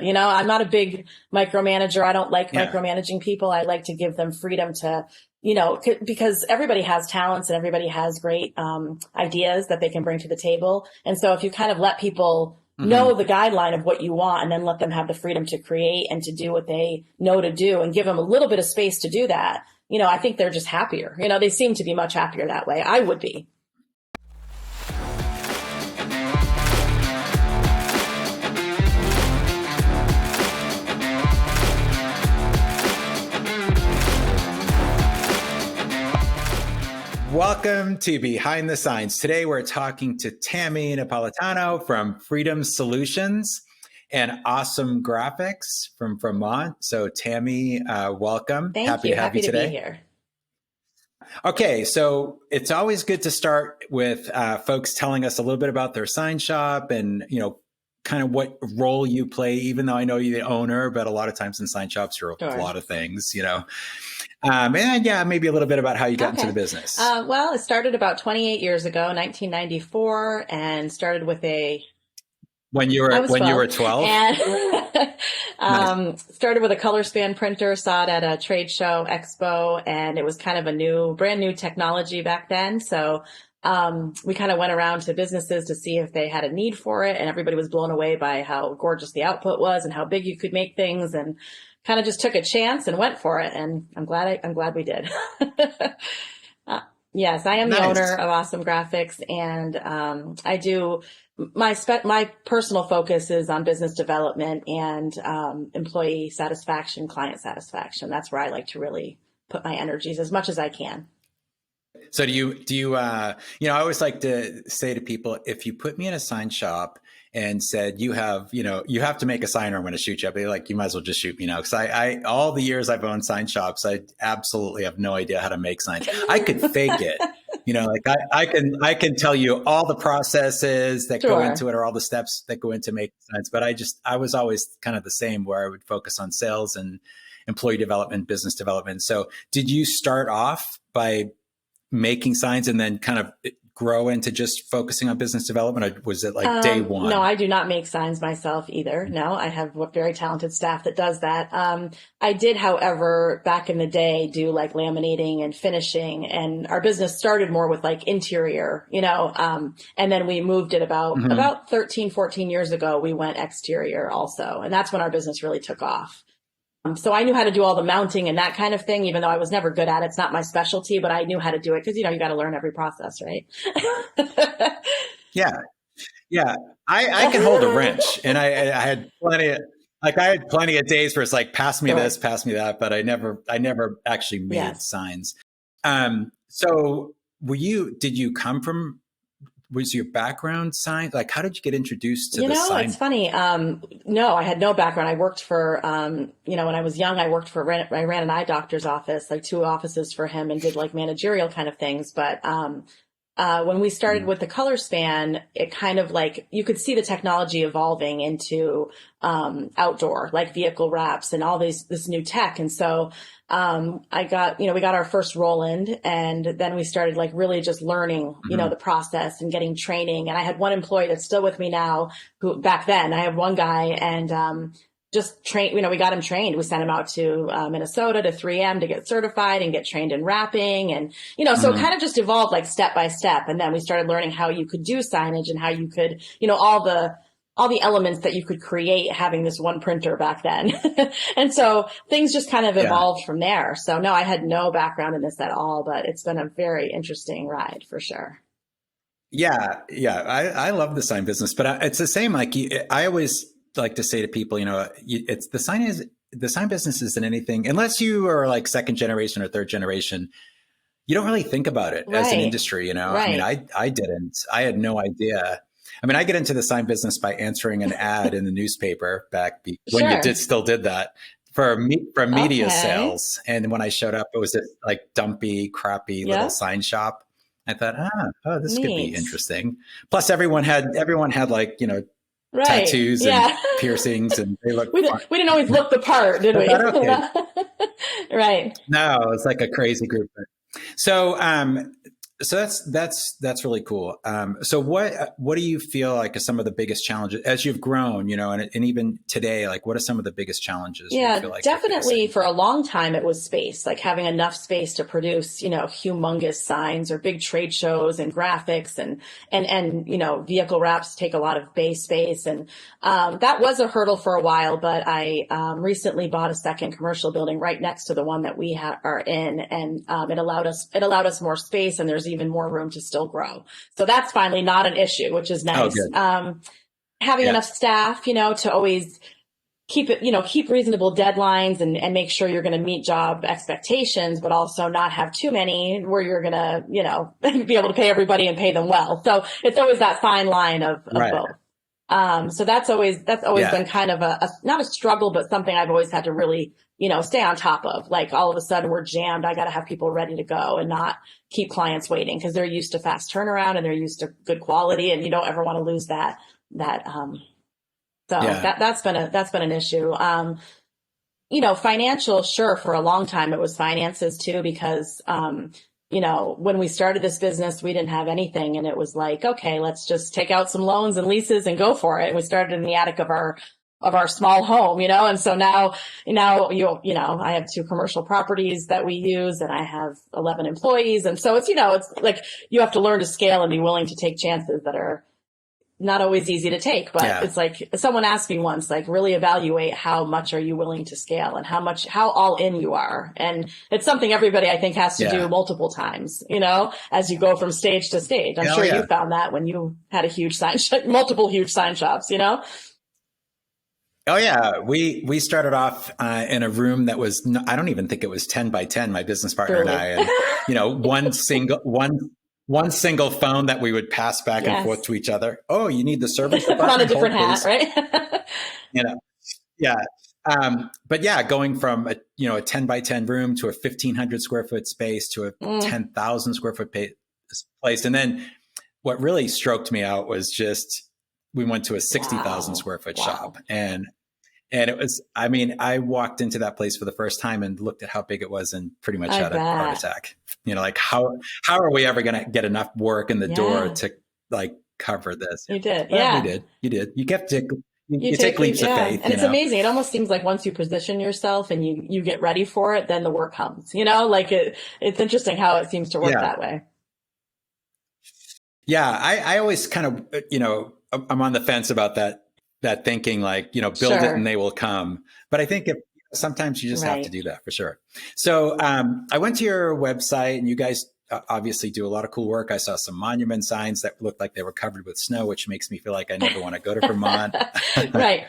I'm not a big micromanager. I don't like Yeah. micromanaging people. I like to give them freedom to, because everybody has talents and everybody has great ideas that they can bring to the table. And so if you kind of let people know the guideline of what you want and then let them have the freedom to create and to do what they know to do and give them a little bit of space to do that, I think they're just happier. They seem to be much happier that way. I would be. Welcome to Behind the Signs. Today we're talking to Tami Napolitano from Freedom Solutions and Awesome Graphics from Vermont. So Tami, welcome. Thank you. To have Happy you today. To be here. Okay, so it's always good to start with folks telling us a little bit about their sign shop and, kind of what role you play, even though I know you're the owner, but a lot of times in sign shops, you're a lot of things, and yeah, maybe a little bit about how you got into the business. Well, it started about 28 years ago, 1994, and started with when you were 12, and nice. Started with a color span printer, saw it at a trade show expo, and it was kind of a brand new technology back then. So we kind of went around to businesses to see if they had a need for it, and everybody was blown away by how gorgeous the output was and how big you could make things, and kind of just took a chance and went for it. And I'm glad we did. Yes, I am the owner of Awesome Graphics, and I do my personal focus is on business development and employee satisfaction, client satisfaction. That's where I like to really put my energies as much as I can. So do you, I always like to say to people, if you put me in a sign shop and said, you have to make a sign or I'm going to shoot you, I'd be like, you might as well just shoot me now. Because I all the years I've owned sign shops, I absolutely have no idea how to make signs. I could fake it, I can tell you all the processes that go into it or all the steps that go into making signs. But I was always kind of the same, where I would focus on sales and employee development, business development. So did you start off by making signs and then kind of grow into just focusing on business development, or was it like day one? No, I do not make signs myself either. No, I have a very talented staff that does that. I did, however, back in the day, do like laminating and finishing, and our business started more with like interior, and then we moved it about 13, 14 years ago, we went exterior also. And that's when our business really took off. So I knew how to do all the mounting and that kind of thing, even though I was never good at it. It's not my specialty, but I knew how to do it because, you got to learn every process, right? Yeah. I can hold a wrench, and I had plenty of days where it's like, pass me this, pass me that, but I never actually made signs. So did you come from, was your background sign? Like, how did you get introduced to the sign? It's funny. No, I had no background. I worked for, when I was young, I ran an eye doctor's office, like 2 offices for him, and did like managerial kind of things. But when we started with the color span, it kind of like, you could see the technology evolving into outdoor, like vehicle wraps and all this new tech. And so we got our first Roland, and then we started like really just learning, the process and getting training. And I had one employee that's still with me now, who back then I had one guy, and just train, we got him trained. We sent him out to Minnesota to 3M to get certified and get trained in wrapping. And, so it kind of just evolved like step by step. And then we started learning how you could do signage and how you could, all the elements that you could create having this one printer back then. And so things just kind of evolved from there. So no, I had no background in this at all, but it's been a very interesting ride for sure. Yeah. I love the sign business, but it's the same. Like I always like to say to people, it's the sign business isn't anything unless you are like second generation or third generation. You don't really think about it as an industry, I mean, I didn't. I had no idea. I mean, I get into the sign business by answering an ad in the newspaper back when you still did that for media sales. And when I showed up, it was this like dumpy, crappy little sign shop. I thought, this could be interesting. Plus, everyone had like tattoos and piercings, and they looked. We didn't always look the part, did we? Okay. Right. No, it's like a crazy group. So, So that's really cool. So what do you feel like are some of the biggest challenges as you've grown, and even today, like what are some of the biggest challenges you Yeah, feel like you're definitely facing? for a long time it was space, like having enough space to produce, humongous signs or big trade shows and graphics and vehicle wraps take a lot of bay space. And that was a hurdle for a while, but I recently bought a second commercial building right next to the one that we are in, and it allowed us more space, and there's even more room to still grow. So that's finally not an issue, which is Oh, nice. good. Having Yeah. enough staff, to always keep reasonable deadlines and make sure you're going to meet job expectations, but also not have too many where you're going to, be able to pay everybody and pay them well. So it's always that fine line of Right. both. So that's always Yeah. been kind of not a struggle, but something I've always had to really, stay on top of. Like all of a sudden we're jammed. I got to have people ready to go and not keep clients waiting because they're used to fast turnaround and they're used to good quality, and you don't ever want to lose that. So Yeah. that's been an issue. Financial, sure, for a long time it was finances too, because when we started this business, we didn't have anything, and it was like, okay, let's just take out some loans and leases and go for it. And we started in the attic of our small home, and so now I have two commercial properties that we use, and I have 11 employees, and so it's like you have to learn to scale and be willing to take chances that are not always easy to take, but Yeah. it's like someone asked me once, like really evaluate how much are you willing to scale and how all in you are. And it's something everybody I think has to do Yeah. multiple times, as you go from stage to stage. I'm Hell sure you yeah. found that when you had a huge multiple huge sign shops. Oh yeah. We started off in a room that was, I don't even think it was 10 by 10, my business partner and I, Truly. and, one single phone that we would pass back and forth Yes. to each other. Oh, you need the service Put on a department? different Hold, hat, please. right? You know, yeah. But yeah, going from a 10 by 10 room to a 1,500 square foot space to a Mm, 10,000 square foot place. And then what really stroked me out was just, we went to a 60,000 wow. square foot Wow. shop, and it was, I mean, I walked into that place for the first time and looked at how big it was and pretty much I had a heart bet. attack. Like how are we ever going to get enough work in the door Yeah, to like cover this? you did. But we Yeah. did. You did. You kept it. You You take take leap, leaps of yeah. And it's faith. amazing. It almost seems like once you position yourself and you get ready for it, then the work comes, like it's interesting how it seems to work Yeah. that way. Yeah. I always kind of, I'm on the fence about that thinking like, build it and Sure. they will come. But I think if sometimes you just have to Right. do that for sure. So I went to your website and you guys obviously do a lot of cool work. I saw some monument signs that looked like they were covered with snow, which makes me feel like I never want to go to Vermont. Right.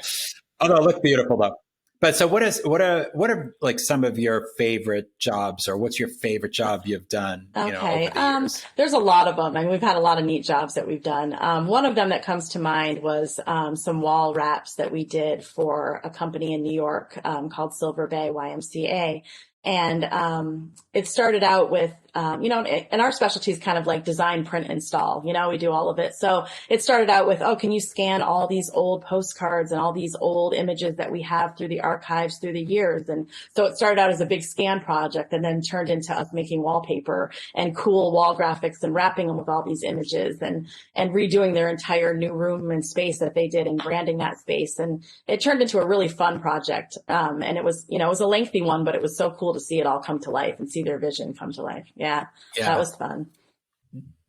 Although it looked beautiful though. But so what are like some of your favorite jobs, or what's your favorite job you've done, Okay. over the years? There's a lot of them. I mean, we've had a lot of neat jobs that we've done. One of them that comes to mind was some wall wraps that we did for a company in New York called Silver Bay YMCA. And it started out with, and our specialty is kind of like design, print, install. We do all of it. So it started out with, oh, can you scan all these old postcards and all these old images that we have through the archives through the years? And so it started out as a big scan project and then turned into us making wallpaper and cool wall graphics and wrapping them with all these images and redoing their entire new room and space that they did and branding that space. And it turned into a really fun project. And it was, it was a lengthy one, but it was so cool to see it all come to life and see their vision come to life. Yeah, that Yeah. was fun.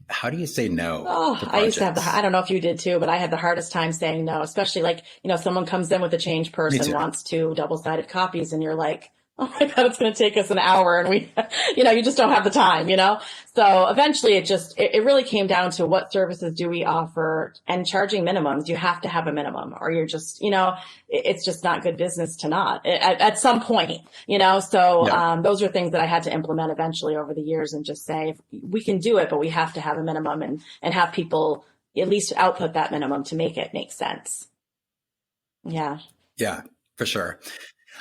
How do you say no Oh, to I used to have I projects? don't know if you did too, but I had the hardest time saying no, especially like, someone comes in with a change purse Me and too. wants two double-sided copies and you're like, oh my God, it's going to take us an hour. And you just don't have the time. So eventually it really came down to what services do we offer and charging minimums. You have to have a minimum or you're just, it's just not good business to not at some point. So, Yeah. those are things that I had to implement eventually over the years and just say, we can do it, but we have to have a minimum and have people at least output that minimum to make it make sense. Yeah. Yeah, for sure.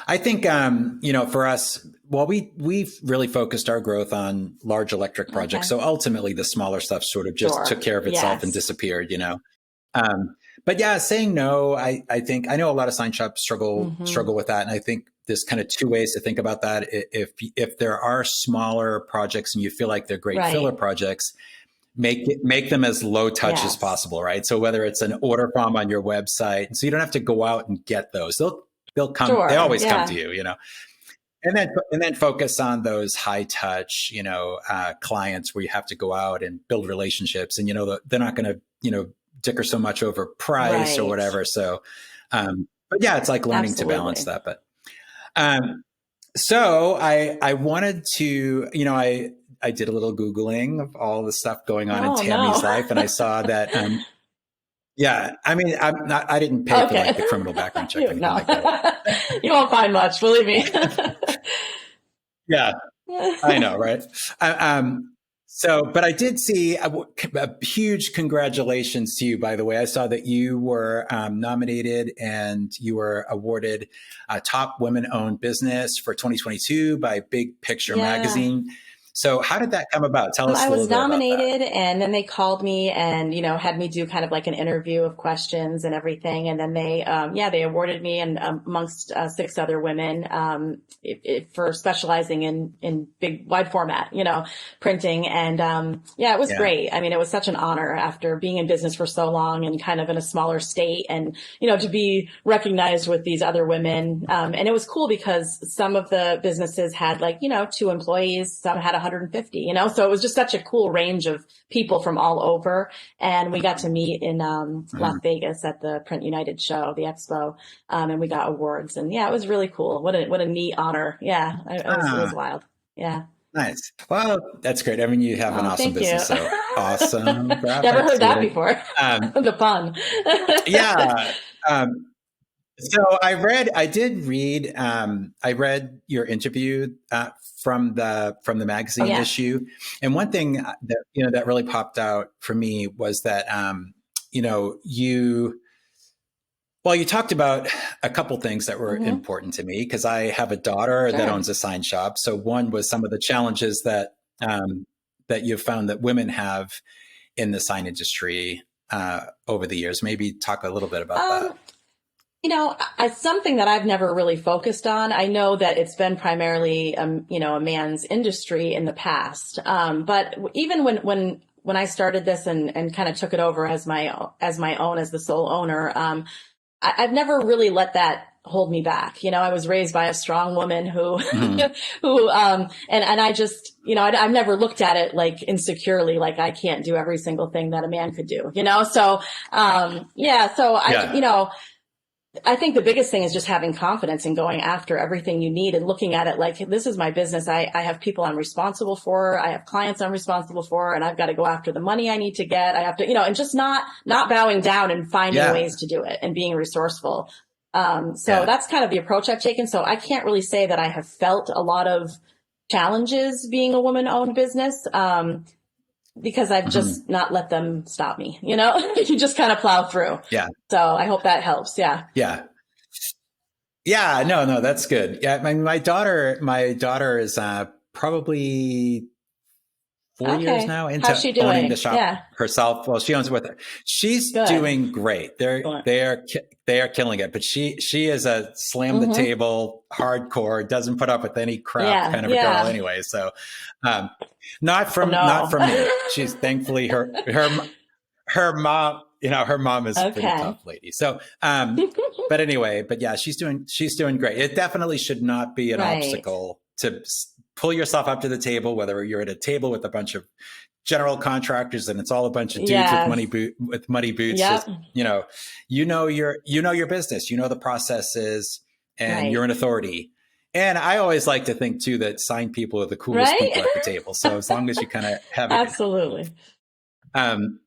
I think, for us, well, we've really focused our growth on large electric projects. Okay. So ultimately, the smaller stuff sort of just Sure. took care of itself and Yes. disappeared. Um, but yeah, saying no, I think I know a lot of sign shops Hmm. struggle with that. And I think there's kind of two ways to think about that. If there are smaller projects and you feel like they're great filler Right. projects, make them as low touch as Yes. possible, right? So whether it's an order form on your website, so you don't have to go out and get those. They Sure. always come to Yeah. you, you know. And then focus on those high touch, clients where you have to go out and build relationships, and they're not going to dicker so much over price or Right. whatever. So, but yeah, it's like learning to balance Absolutely. that. But um, so I wanted to, I did a little Googling of all the stuff going on in Oh Tammy's no. life, and I saw that. Yeah, I mean, I didn't pay for like Okay. the criminal background check or anything No. like that. You won't find much, believe me. Yeah, I know, right? But I did see a huge congratulations to you, by the way. I saw that you were nominated and you were awarded Top Women Owned Business for 2022 by Big Picture Yeah. Magazine. So, how did that come about? Tell us I a little was bit about that. nominated and then they called me and, had me do kind of like an interview of questions and everything. And then they awarded me and amongst six other women, for specializing in big, wide format, printing. And, yeah, it was Yeah. great. I mean, it was such an honor after being in business for so long and kind of in a smaller state and, to be recognized with these other women. And it was cool because some of the businesses had like, two employees, some had 150, so it was just such a cool range of people from all over. And we got to meet in Las Mhm. Vegas at the Print United show, the expo, and we got awards. And yeah, it was really cool. What a neat honor. Yeah, it was Ah, wild. Yeah. nice. Well, that's great. I mean, you have an Oh, awesome thank you. business, so awesome Never graphics. heard that before. Um, The pun. yeah. Um, So I read your interview from the Oh magazine yeah. issue, and one thing that really popped out for me was that you you talked about a couple things that were Hmm. important to me because I have a daughter that Sure. owns a sign shop. So one was some of the challenges that you've found that women have in the sign industry over the years. Maybe talk a little bit about that. Um, it's something that I've never really focused on. I know that it's been primarily, a man's industry in the past. But even when I started this and kind of took it over as my own, as the sole owner, I've never really let that hold me back. I was raised by a strong woman who, Mhm. and I just, I've never looked at it like insecurely, like I can't do every single thing that a man could do, So, yeah, so Yeah. I think the biggest thing is just having confidence and going after everything you need and looking at it like, this is my business. I have people I'm responsible for. I have clients I'm responsible for, and I've got to go after the money I need to get. I have to, and just not bowing down and finding Yeah. ways to do it and being resourceful. So Yeah. that's kind of the approach I've taken. So I can't really say that I have felt a lot of challenges being a woman owned business. Because I've Mhm. just not let them stop me, you just kind of plow through. Yeah. So I hope that helps. Yeah. Yeah. Yeah. No, no, that's good. Yeah. My daughter is probably 4 years Okay. now How's into she owning the doing? shop Yeah. herself. Well, she owns it with her. She's Good. doing great. Excellent. They are killing it. But she is a slam the Mm-hmm. table, hardcore, doesn't put up with any crap Yeah. kind of a girl Yeah. anyway. So, um, not Oh, from no. me. She's thankfully her mom is a pretty Okay. tough lady. So, but anyway, but yeah, she's doing great. It definitely should not be an Right. obstacle to pull yourself up to the table, whether you're at a table with a bunch of general contractors and it's all a bunch of dudes with Yes. muddy boots. Just, Yep. you know your business, the processes, and you're Right. an authority. And I always like to think too that sign people are the coolest Right. people at the table. So as long as you kind of have it, Absolutely. um,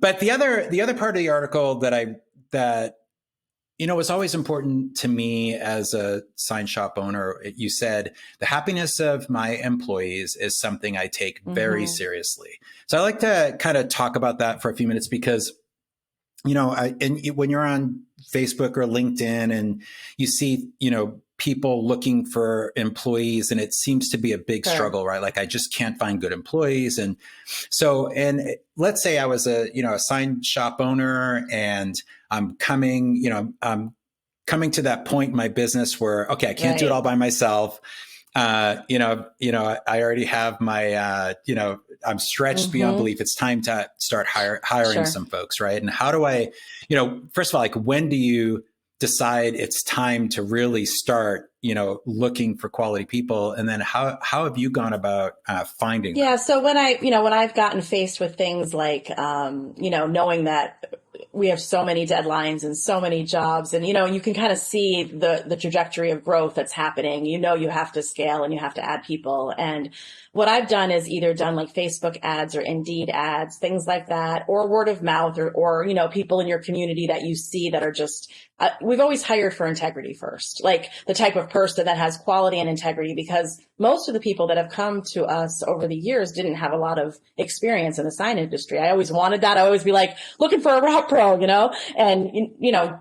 but the other part of the article that was always important to me as a sign shop owner. You said the happiness of my employees is something I take very Mm-hmm. seriously. So I like to kind of talk about that for a few minutes because when you're on Facebook or LinkedIn and you see people looking for employees, and it seems to be a big Sure. struggle, right? Like I just can't find good employees. And so, and let's say I was a sign shop owner, and I'm coming to that point in my business where, okay, I can't do it Right. all by myself. I already have my, I'm stretched beyond Mm-hmm. belief. It's time to start hiring Sure. some folks, right? And how do I, first of all, like when do you decide it's time to really start, looking for quality people? And then how have you gone about finding them? Yeah. So when I've gotten faced with things like, knowing that we have so many deadlines and so many jobs, and, you can kind of see the trajectory of growth that's happening. You have to scale and you have to add people. And what I've done is either done like Facebook ads or Indeed ads, things like that, or word of mouth, or people in your community that you see that are just, we've always hired for integrity first, like the type of person that has quality and integrity, because most of the people that have come to us over the years didn't have a lot of experience in the sign industry. I always wanted that. I always be like looking for a route pro, and,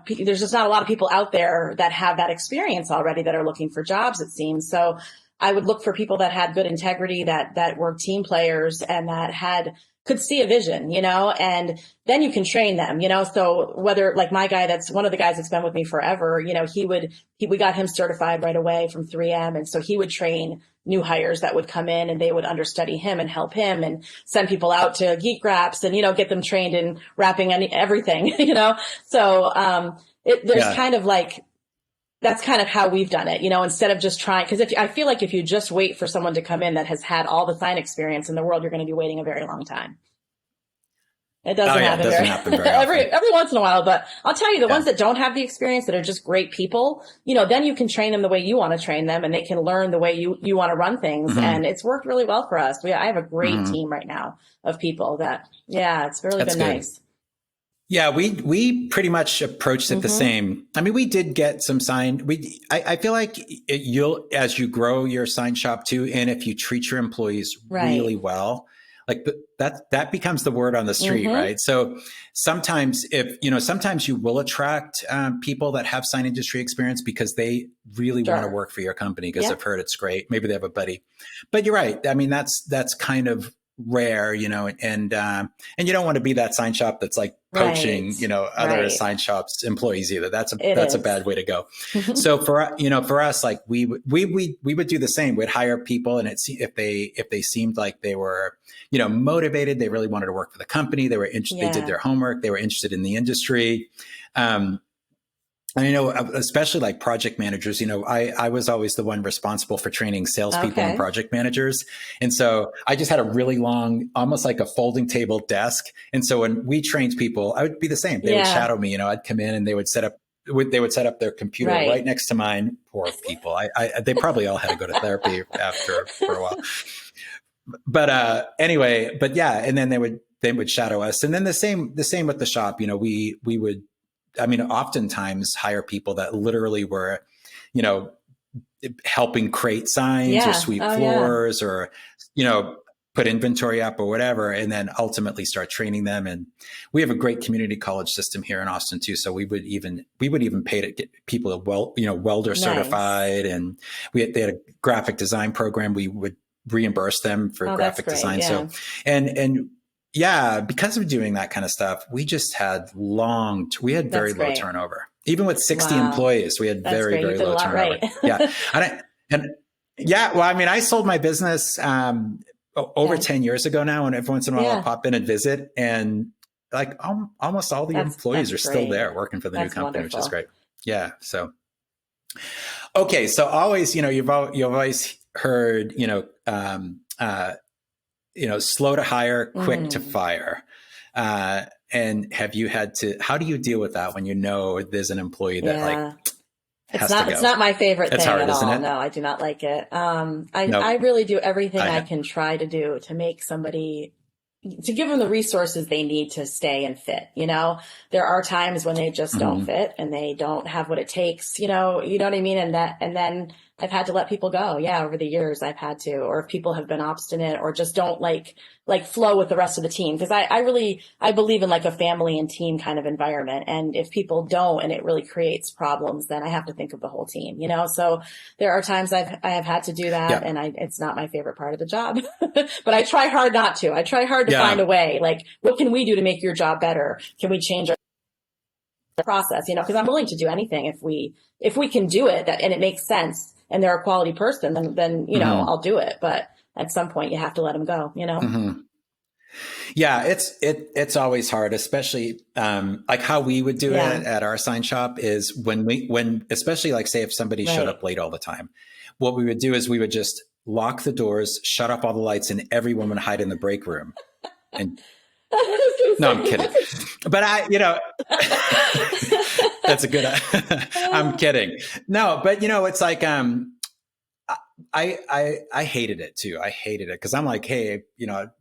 there's just not a lot of people out there that have that experience already that are looking for jobs, it seems. So I would look for people that had good integrity, that were team players, and that could see a vision, and then you can train them, so whether like my guy, that's one of the guys that's been with me forever, we got him certified right away from 3M. And so he would train new hires that would come in, and they would understudy him and help him and send people out to geek wraps and, get them trained in wrapping everything, so, there's Yeah. kind of like, that's kind of how we've done it, instead of just trying, because I feel like if you just wait for someone to come in that has had all the sign experience in the world, you're going to be waiting a very long time. It Oh doesn't yeah, it happen doesn't happen very often. every once in a while, but I'll tell you, the Yeah. ones that don't have the experience, that are just great people, then you can train them the way you want to train them, and they can learn the way you want to run things. Mm-hmm. And it's worked really well for us. I have a great Mm-hmm. team right now of people that, yeah, it's really That's been good. nice. Yeah, we pretty much approached it the Mm-hmm. same. I mean, we did get some sign. I feel like you'll, as you grow your sign shop too, and if you treat your employees Right. really well, like that becomes the word on the street, Mm-hmm. right? So sometimes sometimes you will attract people that have sign industry experience because they really want to Sure. work for your company because Yeah. they've heard it's great. Maybe they have a buddy, but you're right. I mean, that's kind of rare, and you don't want to be that sign shop that's like Right. poaching, other Right. sign shops employees either. It That's a is. bad way to go. So for us, like we would do the same. We'd hire people, and if they seemed like they were, motivated, they really wanted to work for the company, they were interested, they did Yeah. their homework, they were interested in the industry. And especially like project managers, I was always the one responsible for training salespeople and Okay. project managers. And so I just had a really long, almost like a folding table desk. And so when we trained people, I would be the same. They would Yeah. shadow me, I'd come in and they would set up their computer right Right. next to mine. Poor people. They probably all had to go to therapy after for a while. But anyway, but yeah. And then they would shadow us. And then the same with the shop, we would, oftentimes hire people that literally were, helping create signs or Yeah. sweep Oh, yeah. floors or, put inventory up or whatever, and then ultimately start training them. And we have a great community college system here in Austin too. So we would even pay to get people welder Nice. certified, and they had a graphic design program. We would reimburse them for Oh, that's graphic great. design. Yeah. So, and yeah, because of doing that kind of stuff, we just had we had very That's low great. turnover. Even with 60 Wow. employees, we had That's very, great. You very did a low lot turnover. right. Yeah. And yeah, well, I sold my business over Okay. 10 years ago now. And every once in a while I'll Yeah. pop in and visit, and like almost all the employees are That's still great. there working for the new That's company, which is wonderful. great. Yeah. So, okay. So always, you've always heard, slow to hire, quick to Mm. fire. And how do you deal with that when there's an employee that like Yeah. has to It's go? not my favorite It's thing hard, at isn't all. it? No, I do not like it. Nope. I really do everything I I, can try to do to make somebody, to give them the resources they need to stay and fit. There are times when they just don't Mhm. fit and they don't have what it takes, you know what I mean? And then I've had to let people go. Yeah, over the years I've had to, or if people have been obstinate or just don't like flow with the rest of the team. Because I believe in like a family and team kind of environment. And if people don't and it really creates problems, then I have to think of the whole team, you know? So there are times I have had to do that, Yeah. and it's not my favorite part of the job, but I try hard not to. I try hard to find Yeah. a way. Like, what can we do to make your job better? Can we change our process? You know, because I'm willing to do anything if we can do it and it makes sense and they're a quality person, then you know, I'll do it. But at some point, you have to let them go. You know. Yeah, it's always hard, especially like how we would do it at our sign shop is when especially like say if somebody showed up late all the time, what we would do is we would just lock the doors, shut off all the lights, and everyone would hide in the break room. And no, I'm kidding. But that's a good. I'm kidding. No, but it's like I hated it too. I hated it because I'm like, hey,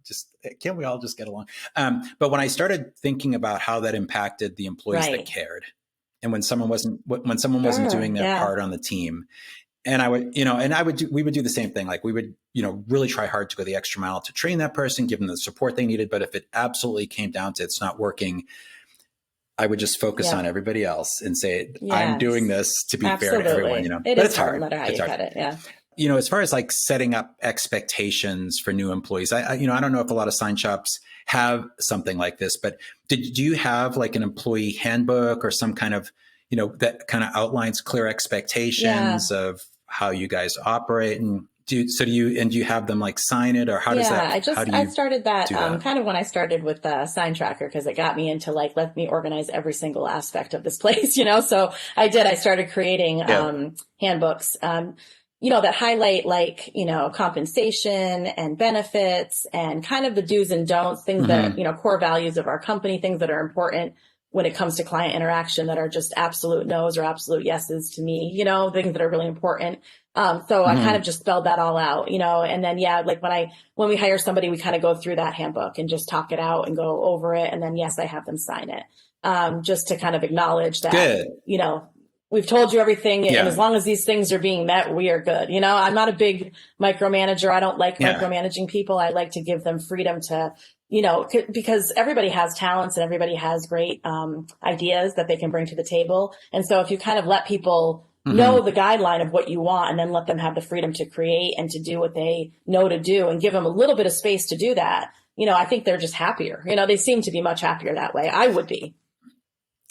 just can't we all just get along? But when I started thinking about how that impacted the employees that cared, and when someone wasn't doing their part on the team, and we would do the same thing. Like we would, really try hard to go the extra mile to train that person, give them the support they needed. But if it absolutely came down to it's not working, I would just focus on everybody else and say, I'm doing this to be fair to everyone, But it's hard, hard. No matter how you cut it. Yeah. As far as like setting up expectations for new employees, I don't know if a lot of sign shops have something like this, but do you have like an employee handbook or some kind of, that kind of outlines clear expectations of how you guys operate? And do you have them like sign it, or how does that? I started that, kind of when I started with Sign Tracker, because it got me into like, let me organize every single aspect of this place, So I started creating handbooks, that highlight like, compensation and benefits and kind of the do's and don'ts, things that, core values of our company, things that are important when it comes to client interaction that are just absolute no's or absolute yeses to me, things that are really important. So I kind of just spelled that all out, and then, like when we hire somebody, we kind of go through that handbook and just talk it out and go over it. And then, yes, I have them sign it, just to kind of acknowledge that, we've told you everything. And as long as these things are being met, we are good. I'm not a big micromanager. I don't like micromanaging people. I like to give them freedom to, because everybody has talents and everybody has great ideas that they can bring to the table. And so if you kind of let people know the guideline of what you want and then let them have the freedom to create and to do what they know to do and give them a little bit of space to do that, I think they're just happier. They seem to be much happier that way. I would be.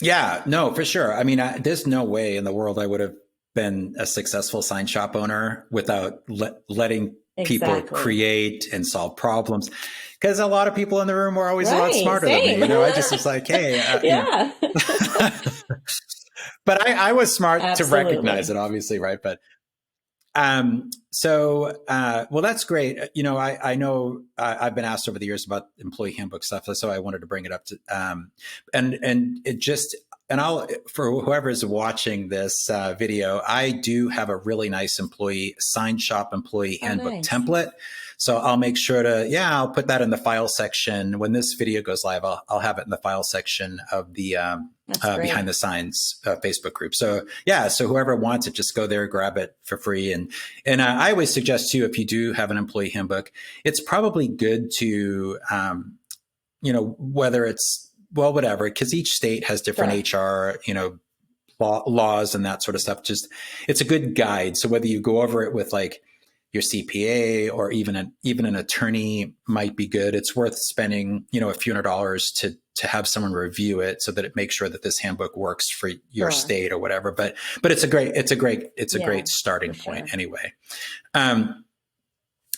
Yeah, no, for sure. I mean, there's no way in the world I would have been a successful sign shop owner without letting people create and solve problems. Because a lot of people in the room were always a lot smarter than me. I just was like, hey, but I was smart to recognize it, obviously, right? But well, that's great. I know I've been asked over the years about employee handbook stuff, so I wanted to bring it up to, and it just, and for whoever's watching this video, I do have a really nice sign shop employee handbook template. So I'll make sure I'll put that in the file section. When this video goes live, I'll have it in the file section of the Behind the Signs Facebook group. So so whoever wants it, just go there, grab it for free. And I always suggest too, if you do have an employee handbook, it's probably good to, whether it's, whatever, because each state has different HR, laws and that sort of stuff. Just, it's a good guide. So whether you go over it with like your CPA or even an attorney might be good. It's worth spending, a few $100s to have someone review it so that it makes sure that this handbook works for your state or whatever. But it's a great starting point anyway.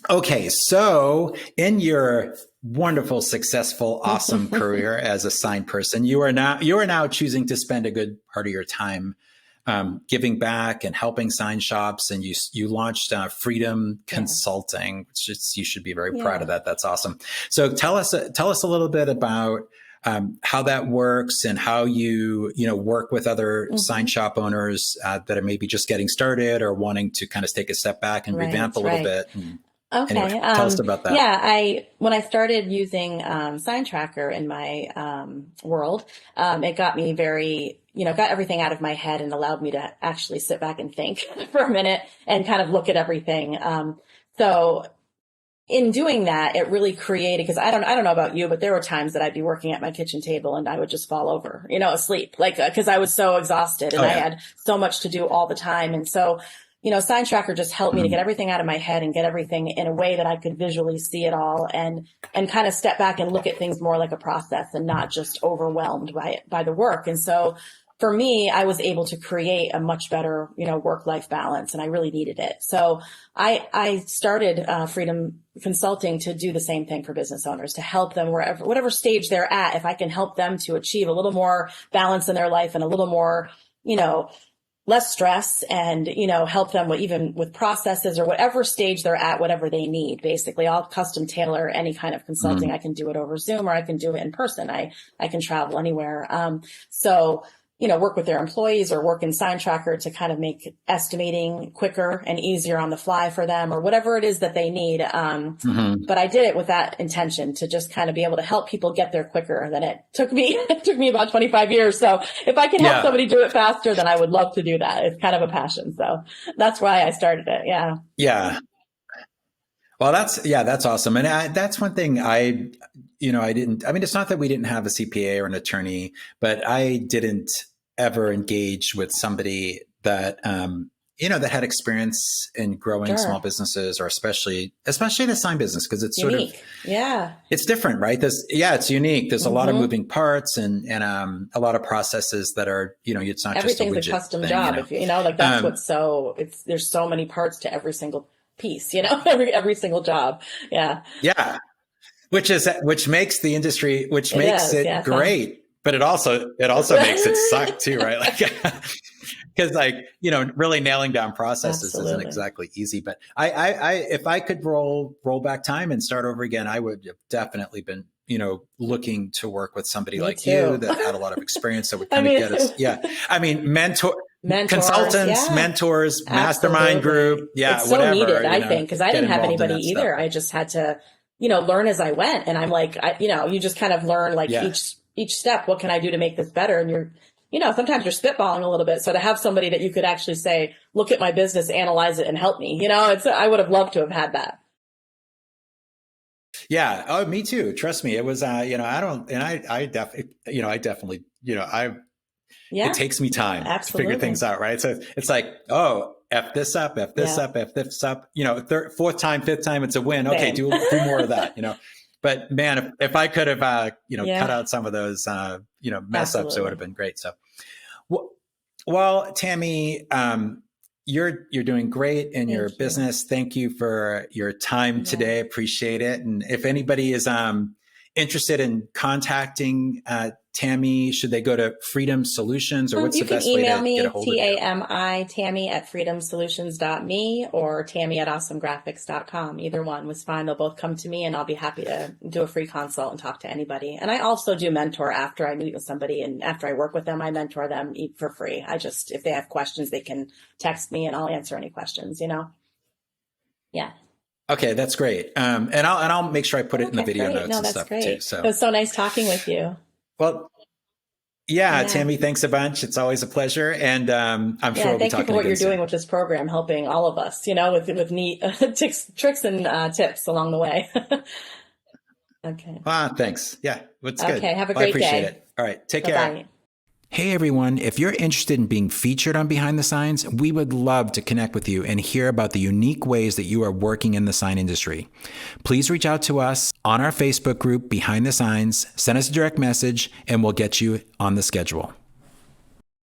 Okay. So in your wonderful, successful, awesome career as a sign person, you are now choosing to spend a good part of your time giving back and helping sign shops, and you launched Freedom Consulting, which you should be very proud of that. That's awesome. So tell us a little bit about how that works and how you work with other sign shop owners that are maybe just getting started or wanting to kind of take a step back and revamp a little bit. Anyway, Okay. tell us about that. Yeah, when I started using Sign Tracker in my world, it got me very, got everything out of my head and allowed me to actually sit back and think for a minute and kind of look at everything. So in doing that, it really created, because I don't know about you, but there were times that I'd be working at my kitchen table and I would just fall over, asleep, like, cause I was so exhausted and Oh I yeah. had so much to do all the time. And so, Sign Tracker just helped me to Mhm. get everything out of my head and get everything in a way that I could visually see it all and kind of step back and look at things more like a process and not just overwhelmed by the work. And so for me, I was able to create a much better, work-life balance, and I really needed it. So I started Freedom Consulting to do the same thing for business owners, to help them whatever stage they're at. If I can help them to achieve a little more balance in their life and a little more, less stress and, help them even with processes or whatever stage they're at, whatever they need. Basically, I'll custom tailor any kind of consulting. Mhm. I can do it over Zoom or I can do it in person. I can travel anywhere. So work with their employees or work in Sign Tracker to kind of make estimating quicker and easier on the fly for them or whatever it is that they need. Mhm. But I did it with that intention to just kind of be able to help people get there quicker than it took me. It took me about 25 years. So if I can help Yeah. somebody do it faster, then I would love to do that. It's kind of a passion. So that's why I started it. Yeah. Yeah. Well, that's awesome. And that's one thing I didn't, I mean, it's not that we didn't have a CPA or an attorney, but I didn't ever engage with somebody that, that had experience in growing small Sure. businesses, or especially the sign business, because it's sort of, Unique. Yeah. it's different, right? It's unique. There's a lot of Mm-hmm. moving parts and a lot of processes that are, it's not just a Everything's a widget custom thing, job. If like that's Um, what's there's so many parts to every single piece, every single job. Yeah, yeah. Which makes the industry, which it makes is. it Yeah. So, great, but it also makes it suck too, right? Like, because really nailing down processes isn't absolutely. exactly easy. But I if I could roll back time and start over again, I would have definitely been, looking to work with somebody Me like you too. that had a lot of experience that would I kind of mean, get us. Yeah. I mean, mentors. consultants, Yeah, mentors, mastermind absolutely. group. Yeah. It's so Whatever, needed, I think, because I get didn't have involved in anybody that stuff. either. I just had to, learn as I went. And I'm like, you just kind of learn like Yeah. each step. What can I do to make this better? And sometimes you're spitballing a little bit. So to have somebody that you could actually say, look at my business, analyze it and help me, I would have loved to have had that. Yeah. Oh, me too. Trust me. It was, I don't, and I definitely, it Yeah, takes me time to figure things absolutely. out. Right. So it's like, oh, F this up, F this Yeah, up, F this up, fourth time, fifth time, it's a win. Okay. same. Do more of that, but man, if I could have, cut Yeah, out some of those, mess ups, it would have absolutely. been great. So, well, Tammy, you're doing great in your Thank you. business. Thank you for your time Yeah. today. Appreciate it. And if anybody is interested in contacting Tammy, should they go to Freedom Solutions, or what's You the can best way email to get a me, hold of you? Tammy at freedomsolutions.me or Tammy at awesomegraphics.com. Either one was fine. They'll both come to me and I'll be happy to do a free consult and talk to anybody. And I also do mentor after I meet with somebody, and after I work with them, I mentor them for free. If they have questions, they can text me and I'll answer any questions. Yeah. Okay, that's great. And I'll make sure I put it in the Okay, video great. notes No, and that's stuff too. great. It So, was so nice talking with you. well, yeah, Yeah. Tammy, thanks a bunch. It's always a pleasure, and I'm sure Yeah, we'll be thank you for talking what again you're doing soon. with this program, helping all of us, with neat tricks and tips along the way. Okay. Thanks. Yeah, what's good. Okay. Have a Well, I great appreciate day. it. All right, take Bye care. bye. Hey everyone, if you're interested in being featured on Behind the Signs, we would love to connect with you and hear about the unique ways that you are working in the sign industry. Please reach out to us on our Facebook group, Behind the Signs, send us a direct message, and we'll get you on the schedule.